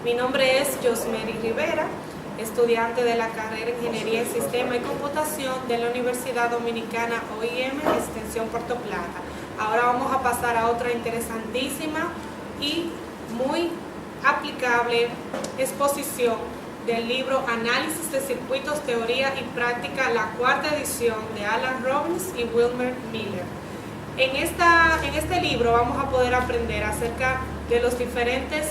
Mi nombre es Josmery Rivera, estudiante de la carrera Ingeniería en Sistema y Computación de la Universidad Dominicana OIM, Extensión Puerto Plata. Ahora vamos a pasar a otra interesantísima y muy aplicable exposición del libro Análisis de Circuitos, Teoría y Práctica, la cuarta edición de Alan Robbins y Wilmer Miller. En este libro vamos a poder aprender acerca de las diferentes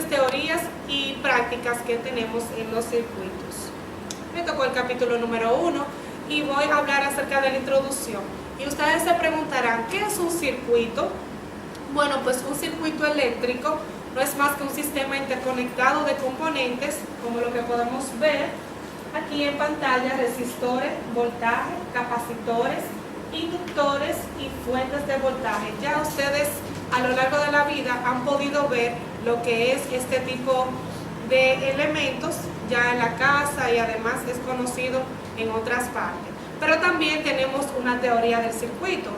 teorías y prácticas que tenemos en los circuitos. Me tocó el capítulo número 1 y voy a hablar acerca de la introducción. Y ustedes se preguntarán, ¿qué es un circuito? Bueno, pues un circuito eléctrico no es más que un sistema interconectado de componentes, como lo que podemos ver aquí en pantalla: resistores, voltaje, capacitores, inductores y fuentes de voltaje. Ya ustedes a lo largo de la vida han podido ver lo que es este tipo de elementos ya en la casa, y además es conocido en otras partes. Pero también tenemos una teoría del circuito,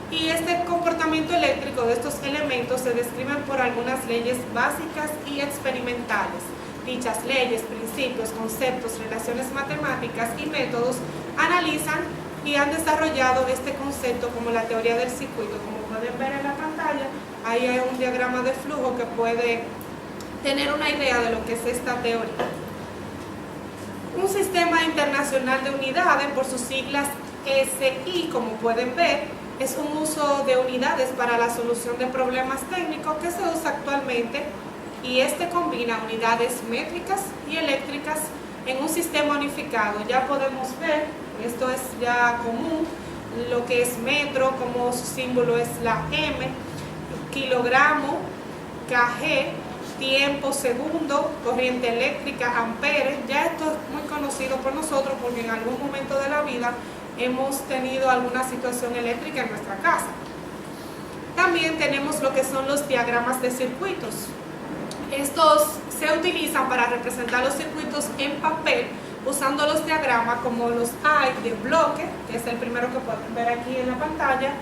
y este comportamiento eléctrico de estos elementos se describen por algunas leyes básicas y experimentales. Dichas leyes, principios, conceptos, relaciones matemáticas y métodos analizan y han desarrollado este concepto como la teoría del circuito. Como pueden ver en la pantalla, ahí hay un diagrama de flujo que puede tener una idea de lo que es esta teoría. Un sistema internacional de unidades, por sus siglas SI, como pueden ver, es un uso de unidades para la solución de problemas técnicos que se usa actualmente, y este combina unidades métricas y eléctricas en un sistema unificado. Ya podemos ver, esto es ya común, lo que es metro, como su símbolo es la M, kilogramo, kg, tiempo, segundo, corriente eléctrica, amperes. Ya esto es muy conocido por nosotros porque en algún momento de la vida hemos tenido alguna situación eléctrica en nuestra casa. También tenemos lo que son los diagramas de circuitos. Estos se utilizan para representar los circuitos en papel usando los diagramas como los hay de bloque, que es el primero que pueden ver aquí en la pantalla,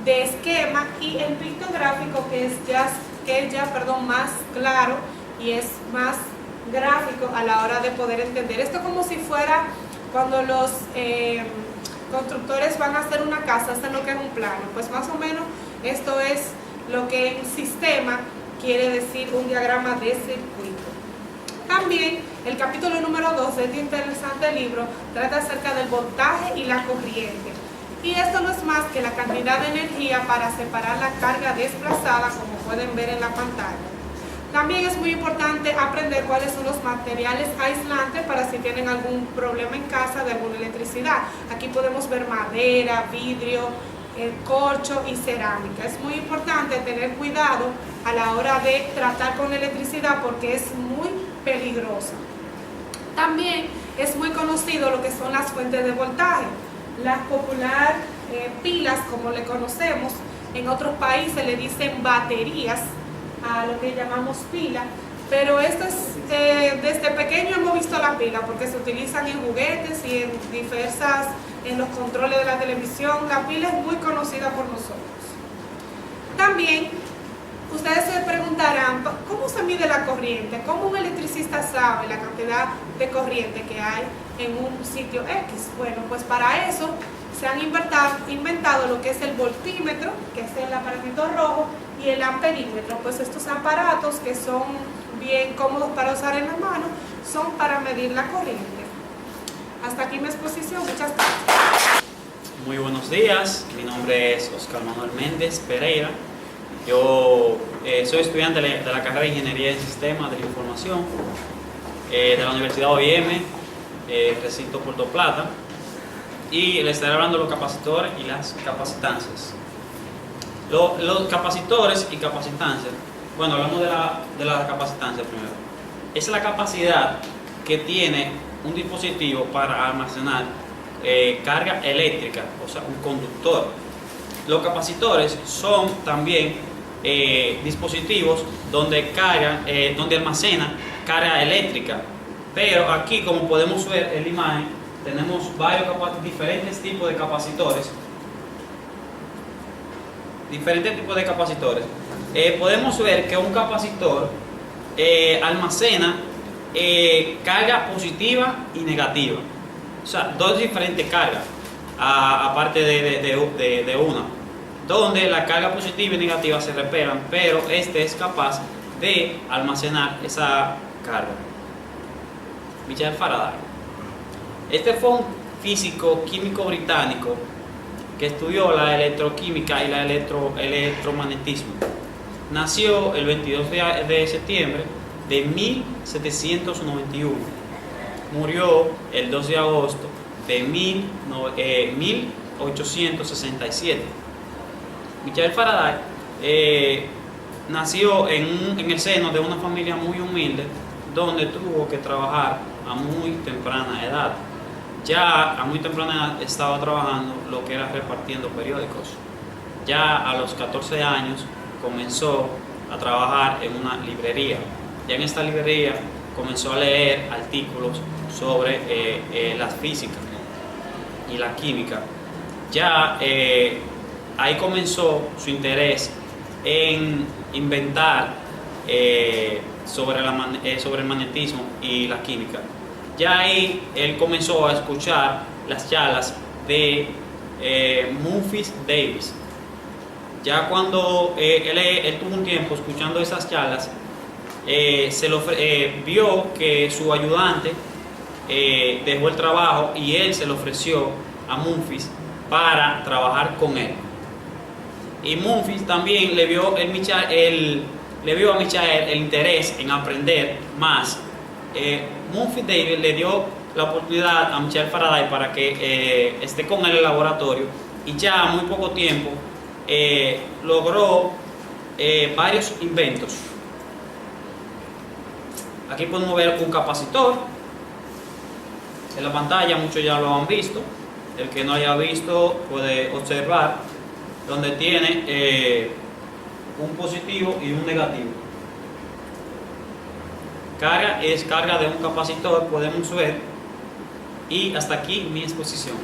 de esquema, y el pictográfico, que es ya más claro y es más gráfico a la hora de poder entender. Esto como si fuera cuando los constructores van a hacer una casa, hacen lo que es un plano. Pues más o menos esto es lo que en sistema quiere decir un diagrama de circuito. También el capítulo número 2 de este interesante libro trata acerca del voltaje y la corriente. Y esto no es más que la cantidad de energía para separar la carga desplazada, como pueden ver en la pantalla. También es muy importante aprender cuáles son los materiales aislantes para si tienen algún problema en casa de alguna electricidad. Aquí podemos ver madera, vidrio, corcho y cerámica. Es muy importante tener cuidado a la hora de tratar con electricidad porque es muy peligrosa. También es muy conocido lo que son las fuentes de voltaje. Las popular pilas, como le conocemos, en otros países le dicen baterías a lo que llamamos pila, pero desde pequeño hemos visto la pila porque se utilizan en juguetes y en los controles de la televisión. La pila es muy conocida por nosotros. También ustedes se preguntarán, ¿cómo se mide la corriente? ¿Cómo un electricista sabe la cantidad de corriente que hay en un sitio X? Bueno, pues para eso se han inventado lo que es el voltímetro, que es el aparatito rojo, y el amperímetro. Pues estos aparatos, que son bien cómodos para usar en la mano, son para medir la corriente. Hasta aquí mi exposición. Muchas gracias. Muy buenos días, mi nombre es Oscar Manuel Méndez Pereira. Yo soy estudiante de la carrera de Ingeniería en Sistemas de la Información de la Universidad OIM, recinto Puerto Plata, y les estaré hablando de los capacitores y las capacitancias. Los capacitores y capacitancias, bueno, hablamos de la capacitancia primero. Es la capacidad que tiene un dispositivo para almacenar carga eléctrica, o sea, un conductor. Los capacitores son también dispositivos donde almacenan carga eléctrica, pero aquí, como podemos ver en la imagen, tenemos diferentes tipos de capacitores. Podemos ver que un capacitor almacena carga positiva y negativa. O sea, dos diferentes cargas, aparte de una, donde la carga positiva y negativa se repelan, pero este es capaz de almacenar esa carga. Michael Faraday. Este fue un físico químico británico que estudió la electroquímica y el electromagnetismo. Nació el 22 de septiembre de 1791. Murió el 2 de agosto de 1867. Michael Faraday nació en el seno de una familia muy humilde, donde tuvo que trabajar a muy temprana edad. Ya a muy temprana edad estaba trabajando lo que era repartiendo periódicos. Ya a los 14 años comenzó a trabajar en una librería. Ya en esta librería comenzó a leer artículos sobre la física y la química. Ya ahí comenzó su interés en inventar sobre el magnetismo y la química. Ya ahí él comenzó a escuchar las charlas de Memphis Davis. Ya cuando él tuvo un tiempo escuchando esas charlas, vio que su ayudante dejó el trabajo y él se lo ofreció a Memphis para trabajar con él. Y Memphis también le vio a Michael el interés en aprender más. Memphis Davis le dio la oportunidad a Michael Faraday para que esté con él en el laboratorio, y ya a muy poco tiempo logró varios inventos. Aquí podemos ver un capacitor en la pantalla, muchos ya lo han visto. El que no haya visto puede observar donde tiene un positivo y un negativo. Carga es carga de un capacitor, podemos ver. Y hasta aquí mi exposición.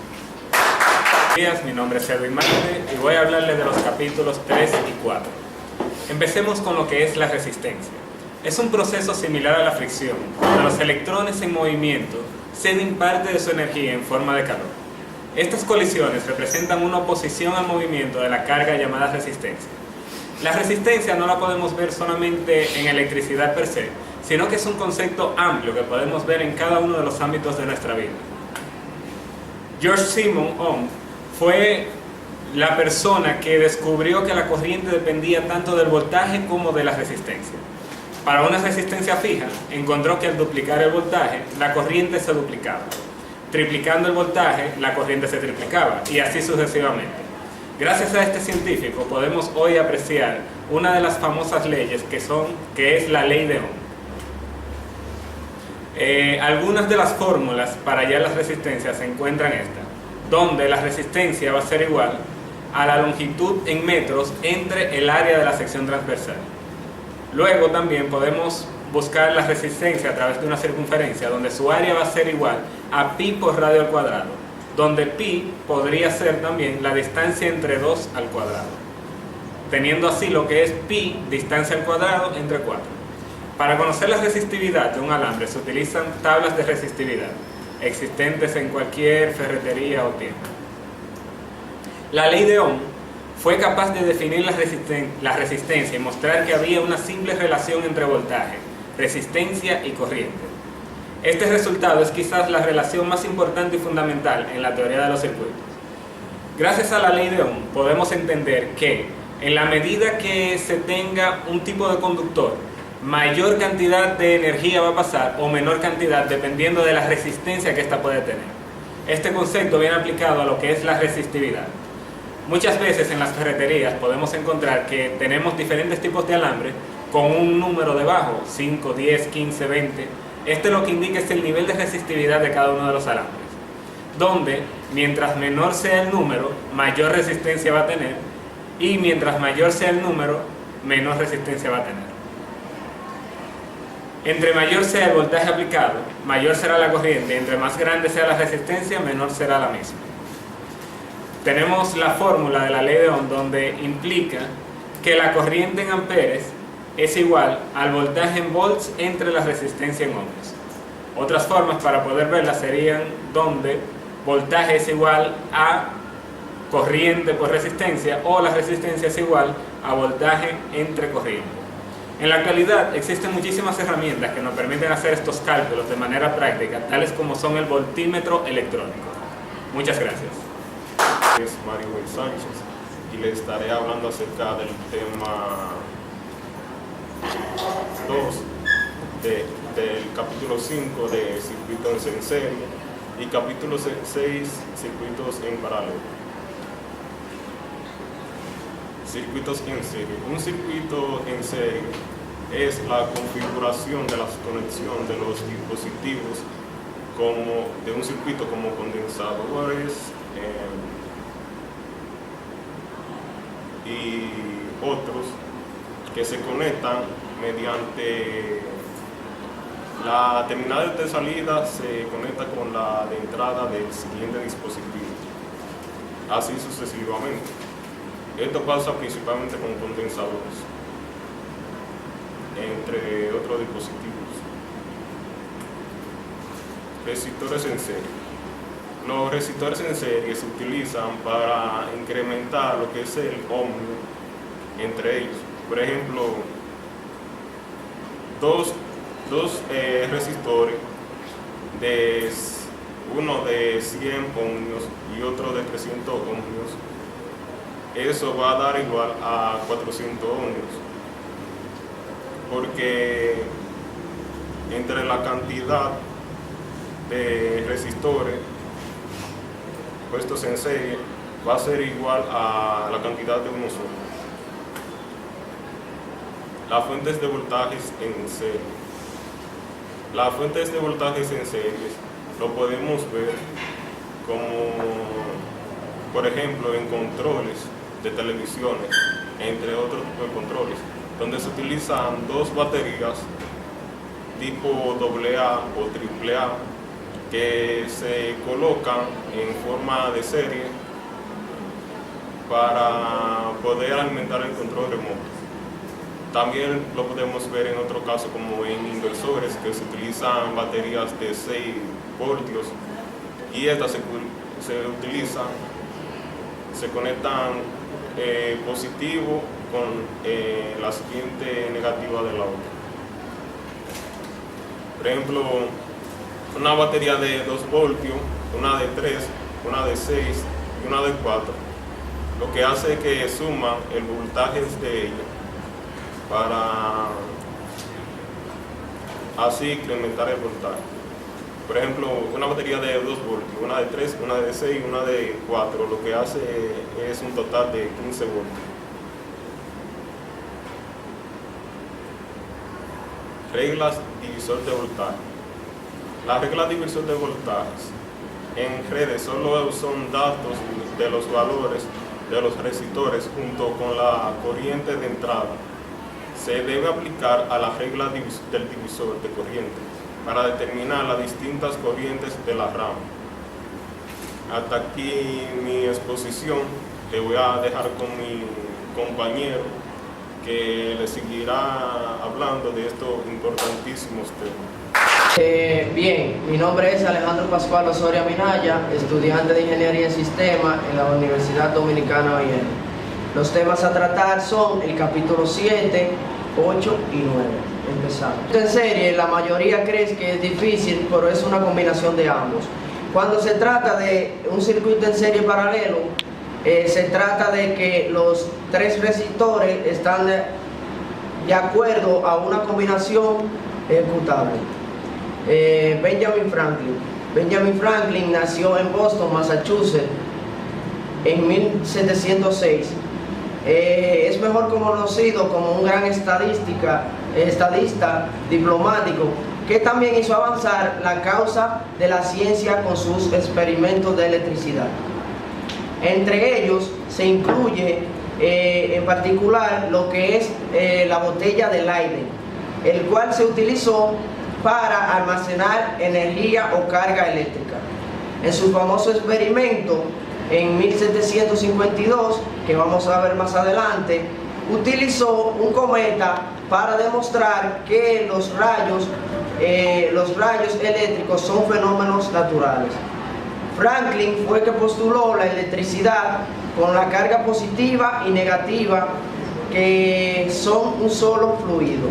Buenos días, mi nombre es Edwin Marte y voy a hablarles de los capítulos 3 y 4. Empecemos con lo que es la resistencia. Es un proceso similar a la fricción, donde los electrones en movimiento ceden parte de su energía en forma de calor. Estas colisiones representan una oposición al movimiento de la carga llamada resistencia. La resistencia no la podemos ver solamente en electricidad per se, sino que es un concepto amplio que podemos ver en cada uno de los ámbitos de nuestra vida. George Simon Ohm fue la persona que descubrió que la corriente dependía tanto del voltaje como de la resistencia. Para una resistencia fija, encontró que al duplicar el voltaje, la corriente se duplicaba. Triplicando el voltaje, la corriente se triplicaba, y así sucesivamente. Gracias a este científico podemos hoy apreciar una de las famosas leyes que es la ley de Ohm. Algunas de las fórmulas para hallar las resistencias se encuentran esta, donde la resistencia va a ser igual a la longitud en metros entre el área de la sección transversal. Luego también podemos buscar la resistencia a través de una circunferencia, donde su área va a ser igual a pi por radio al cuadrado, donde pi podría ser también la distancia entre 2 al cuadrado, teniendo así lo que es pi, distancia al cuadrado, entre 4. Para conocer la resistividad de un alambre se utilizan tablas de resistividad, existentes en cualquier ferretería o tienda. La ley de Ohm fue capaz de definir la resistencia y mostrar que había una simple relación entre voltaje, resistencia y corriente. Este resultado es quizás la relación más importante y fundamental en la teoría de los circuitos. Gracias a la ley de Ohm podemos entender que en la medida que se tenga un tipo de conductor, mayor cantidad de energía va a pasar o menor cantidad dependiendo de la resistencia que ésta puede tener. Este concepto viene aplicado a lo que es la resistividad. Muchas veces en las ferreterías podemos encontrar que tenemos diferentes tipos de alambre con un número debajo, 5, 10, 15, 20. Este lo que indica es el nivel de resistividad de cada uno de los alambres, donde mientras menor sea el número, mayor resistencia va a tener, y mientras mayor sea el número, menor resistencia va a tener. Entre mayor sea el voltaje aplicado, mayor será la corriente, y entre más grande sea la resistencia, menor será la misma. Tenemos la fórmula de la ley de Ohm, donde implica que la corriente en amperes es igual al voltaje en volts entre la resistencia en ohmios. Otras formas para poder verla serían donde voltaje es igual a corriente por resistencia o la resistencia es igual a voltaje entre corriente. En la actualidad existen muchísimas herramientas que nos permiten hacer estos cálculos de manera práctica, tales como son el voltímetro electrónico. Muchas gracias. Es Mario Sánchez y le estaré hablando acerca del tema 2 del capítulo 5 de circuitos en serie y capítulo 6 circuitos en paralelo. Circuitos en serie. Un circuito en serie es la configuración de la conexión de los dispositivos de un circuito como condensadores y otros que se conectan mediante la terminal de salida se conecta con la de entrada del siguiente dispositivo, así sucesivamente. Esto pasa principalmente con condensadores, entre otros dispositivos. Resistores en serie. Los resistores en serie se utilizan para incrementar lo que es el ohmio entre ellos. Por ejemplo, dos resistores, uno de 100 ohmios y otro de 300 ohmios, eso va a dar igual a 400 ohmios, porque entre la cantidad de resistores puestos en serie va a ser igual a la cantidad de uno solo. Las fuentes de voltajes en serie. Las fuentes de voltajes en series lo podemos ver como, por ejemplo, en controles de televisiones, entre otros tipos de controles, donde se utilizan dos baterías tipo AA o AAA que se colocan en forma de serie para poder alimentar el control remoto. También lo podemos ver en otro caso como en inversores, que se utilizan baterías de 6 voltios y estas se conectan positivo con la siguiente negativa de la otra. Por ejemplo, una batería de 2 voltios, una de 3, una de 6 y una de 4, lo que hace es que suman el voltaje de ella para así incrementar el voltaje. Por ejemplo, una batería de 2 voltios, una de 3, una de 6 y una de 4, lo que hace es un total de 15 voltios. Reglas divisor de voltaje. Las reglas divisor de voltajes en redes solo son datos de los valores de los resistores junto con la corriente de entrada. Se debe aplicar a la regla del divisor de corriente para determinar las distintas corrientes de la rama. Hasta aquí mi exposición. Le voy a dejar con mi compañero que le seguirá hablando de estos importantísimos temas. Bien, mi nombre es Alejandro Pascual Osoria Minaya, estudiante de Ingeniería en Sistemas en la Universidad Dominicana OIM. Los temas a tratar son el capítulo 7, 8 y 9. Empezamos. En serie, la mayoría cree que es difícil, pero es una combinación de ambos. Cuando se trata de un circuito en serie paralelo, se trata de que los 3 resistores están de acuerdo a una combinación ejecutable. Benjamin Franklin nació en Boston, Massachusetts, en 1706. Es mejor conocido como un gran estadista diplomático que también hizo avanzar la causa de la ciencia con sus experimentos de electricidad. Entre ellos se incluye en particular lo que es la botella de Leyden, el cual se utilizó para almacenar energía o carga eléctrica. En su famoso experimento en 1752, que vamos a ver más adelante, utilizó un cometa para demostrar que los rayos eléctricos son fenómenos naturales. Franklin fue que postuló la electricidad con la carga positiva y negativa que son un solo fluido.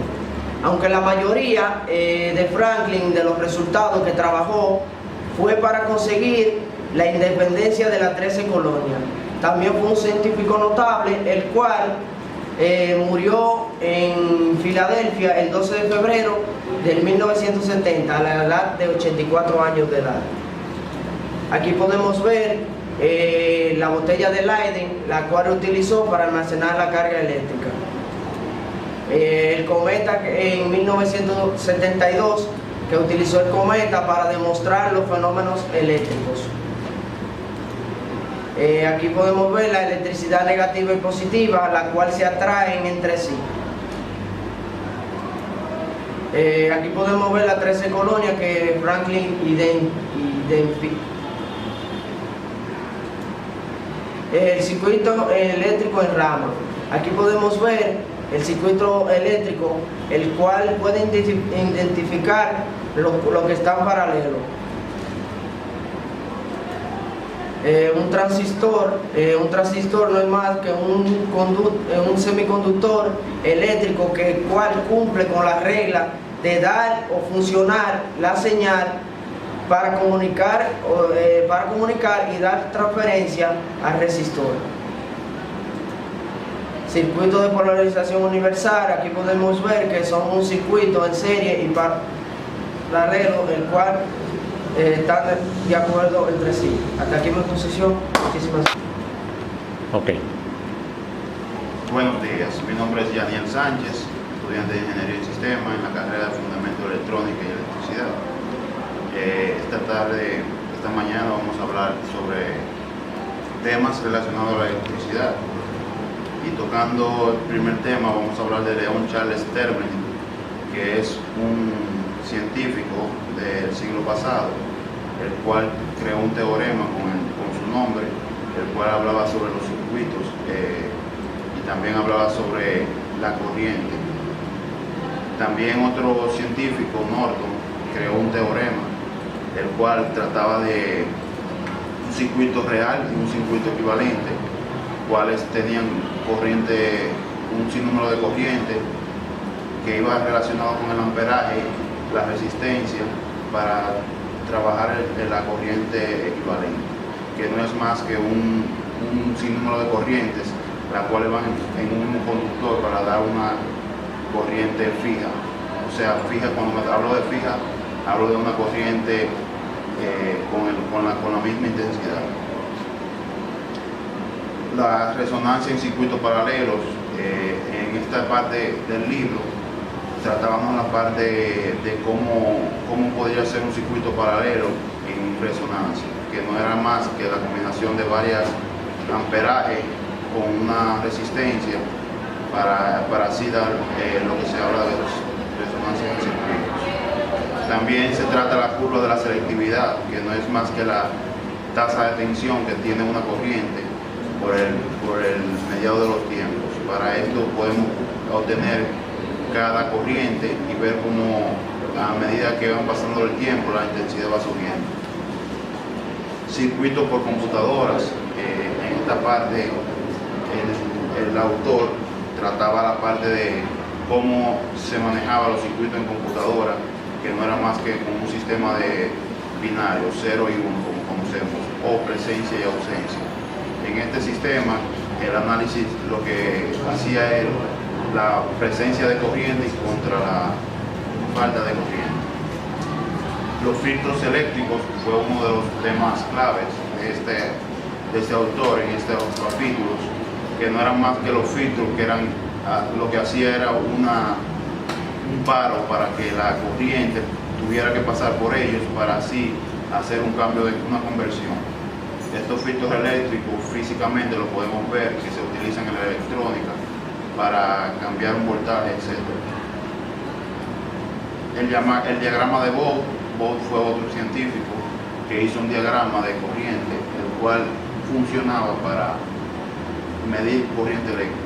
Aunque la mayoría de Franklin, de los resultados que trabajó, fue para conseguir la independencia de las 13 colonias. También fue un científico notable, el cual murió en Filadelfia el 12 de febrero del 1970 a la edad de 84 años de edad. Aquí podemos ver la botella de Leyden, la cual utilizó para almacenar la carga eléctrica. El cometa en 1972, que utilizó el cometa para demostrar los fenómenos eléctricos. Aquí podemos ver la electricidad negativa y positiva, la cual se atraen entre sí. Aquí podemos ver las 13 colonias que Franklin identificó. El circuito eléctrico en rama. Aquí podemos ver el circuito eléctrico, el cual puede identificar lo que está en paralelo. Un transistor no es más que un semiconductor eléctrico el cual cumple con la regla de dar o funcionar la señal para comunicar y dar transferencia al resistor. Circuito de polarización universal. Aquí podemos ver que son un circuito en serie y paralelo, el cual están de acuerdo entre sí. Hasta aquí mi exposición. Muchísimas gracias. Ok. Buenos días, mi nombre es Yaniel Sánchez, estudiante de Ingeniería y Sistema en la carrera de Fundamento de Electrónica y Electricidad. Esta mañana vamos a hablar sobre temas relacionados a la electricidad. Y tocando el primer tema, vamos a hablar de Leon Charles Termelin, que es un científico del siglo pasado, el cual creó un teorema con su nombre, el cual hablaba sobre los circuitos y también hablaba sobre la corriente. También otro científico, Norton, creó un teorema, el cual trataba de un circuito real y un circuito equivalente, cuales tenían corriente, un sinnúmero de corriente que iba relacionado con el amperaje, la resistencia, para trabajar la corriente equivalente, que no es más que un sinnúmero de corrientes, las cuales van en un conductor para dar una corriente fija. O sea, fija, cuando hablo de fija, hablo de una corriente con la misma intensidad. La resonancia en circuitos paralelos, en esta parte del libro tratábamos la parte de cómo podría ser un circuito paralelo en resonancia, que no era más que la combinación de varias amperajes con una resistencia para así dar lo que se habla de resonancia en circuitos. También se trata la curva de la selectividad, que no es más que la tasa de tensión que tiene una corriente por el mediado de los tiempos. Para esto podemos obtener cada corriente y ver cómo a medida que van pasando el tiempo la intensidad va subiendo. Circuitos por computadoras. En esta parte el autor trataba la parte de cómo se manejaban los circuitos en computadora, que no era más que como un sistema de binario, 0 y 1, como conocemos, o presencia y ausencia. En este sistema, el análisis lo que hacía era la presencia de corriente contra la falta de corriente. Los filtros eléctricos fue uno de los temas claves de este autor en estos capítulos, que no eran más que los filtros, que eran lo que hacía era un paro para que la corriente tuviera que pasar por ellos para así hacer un cambio de una conversión. Estos filtros eléctricos físicamente lo podemos ver que se utilizan en la electrónica para cambiar un voltaje, etc. El diagrama de Bode fue otro científico que hizo un diagrama de corriente, el cual funcionaba para medir corriente eléctrica.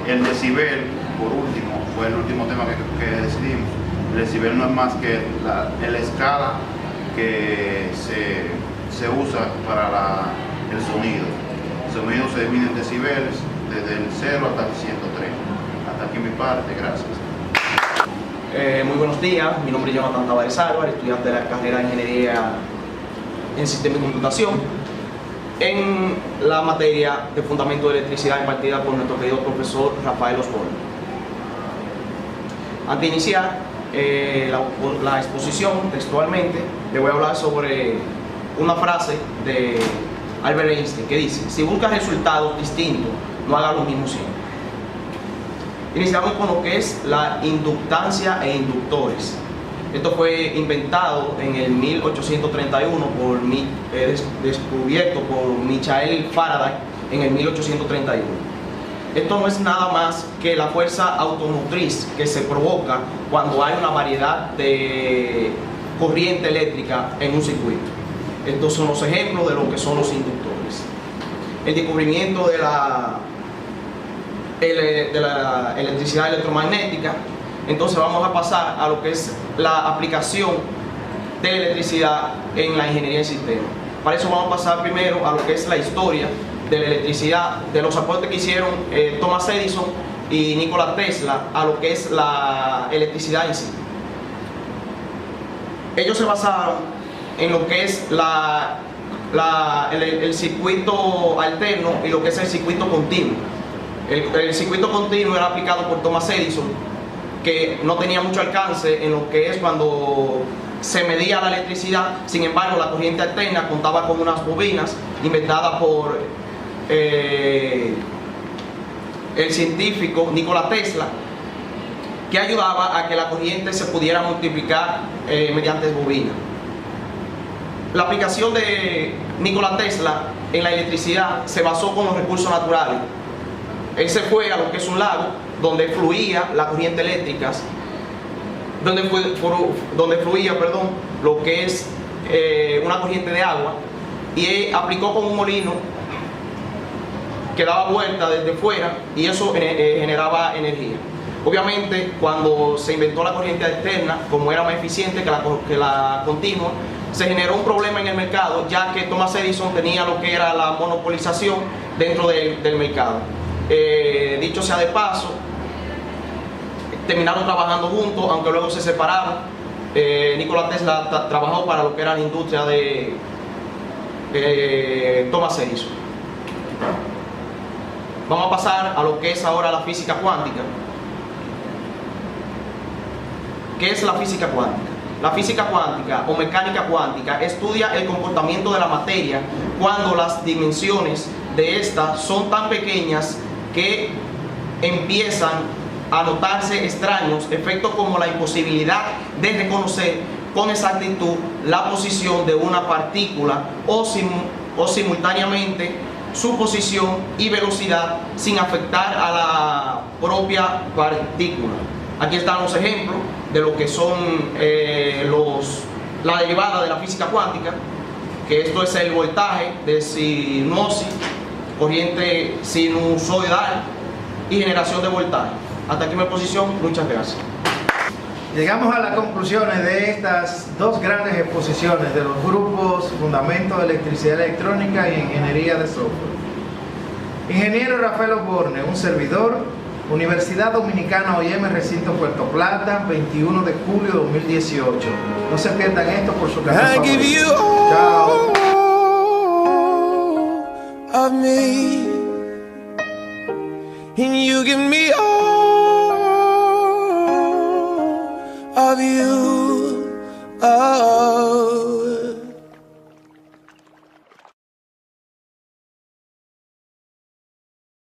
El decibel, por último, fue el último tema que decidimos. El decibel no es más que la escala que se usa para el sonido. El sonido se divide en decibeles, desde el 0 hasta el 103. Hasta aquí mi parte, gracias. Muy buenos días, mi nombre es Jonathan Tavares Álvarez, estudiante de la carrera de Ingeniería en Sistemas de Computación, en la materia de Fundamento de Electricidad impartida por nuestro querido profesor Rafael Osborne. Antes de iniciar la exposición textualmente, le voy a hablar sobre una frase de Albert Einstein que dice: si buscas resultados distintos, no hagas lo mismo siempre. Iniciamos con lo que es la inductancia e inductores. Esto fue inventado en el 1831 descubierto por Michael Faraday en el 1831. Esto no es nada más que la fuerza automotriz que se provoca cuando hay una variedad de corriente eléctrica en un circuito. Estos son los ejemplos de lo que son los inductores. El descubrimiento de la electricidad electromagnética. Entonces vamos a pasar a lo que es la aplicación de la electricidad en la ingeniería de sistemas. Para eso vamos a pasar primero a lo que es la historia de la electricidad, de los aportes que hicieron Thomas Edison y Nikola Tesla a lo que es la electricidad en sí. Ellos se basaron en lo que es el circuito alterno y lo que es el circuito continuo. El circuito continuo era aplicado por Thomas Edison, que no tenía mucho alcance en lo que es cuando se medía la electricidad. Sin embargo, la corriente alterna contaba con unas bobinas inventadas por el científico Nikola Tesla, que ayudaba a que la corriente se pudiera multiplicar mediante bobinas. La aplicación de Nikola Tesla en la electricidad se basó con los recursos naturales. Él se fue a lo que es un lago donde fluía la corriente eléctrica, donde fluía lo que es una corriente de agua, y él aplicó con un molino que daba vuelta desde fuera y eso generaba energía. Obviamente, cuando se inventó la corriente alterna, como era más eficiente que la continua, se generó un problema en el mercado, ya que Thomas Edison tenía lo que era la monopolización dentro del mercado. Dicho sea de paso, terminaron trabajando juntos, aunque luego se separaron. Nikola Tesla trabajó para lo que era la industria de Thomas Edison. Vamos a pasar a lo que es ahora la física cuántica. ¿Qué es la física cuántica? La física cuántica o mecánica cuántica estudia el comportamiento de la materia cuando las dimensiones de esta son tan pequeñas que empiezan a notarse extraños efectos como la imposibilidad de reconocer con exactitud la posición de una partícula o simultáneamente su posición y velocidad sin afectar a la propia partícula. Aquí están los ejemplos de lo que son la derivada de la física cuántica, que esto es el voltaje de sinuosis, corriente sinusoidal y generación de voltaje. Hasta aquí mi exposición, muchas gracias. Llegamos a las conclusiones de estas dos grandes exposiciones de los grupos Fundamentos de Electricidad Electrónica y Ingeniería de Software. Ingeniero Rafael Osborne, un servidor, Universidad Dominicana OIM, Recinto Puerto Plata, 21 de julio de 2018. No se pierdan esto por su canal favorito. Chao. Of me, and you give me all of you. Oh.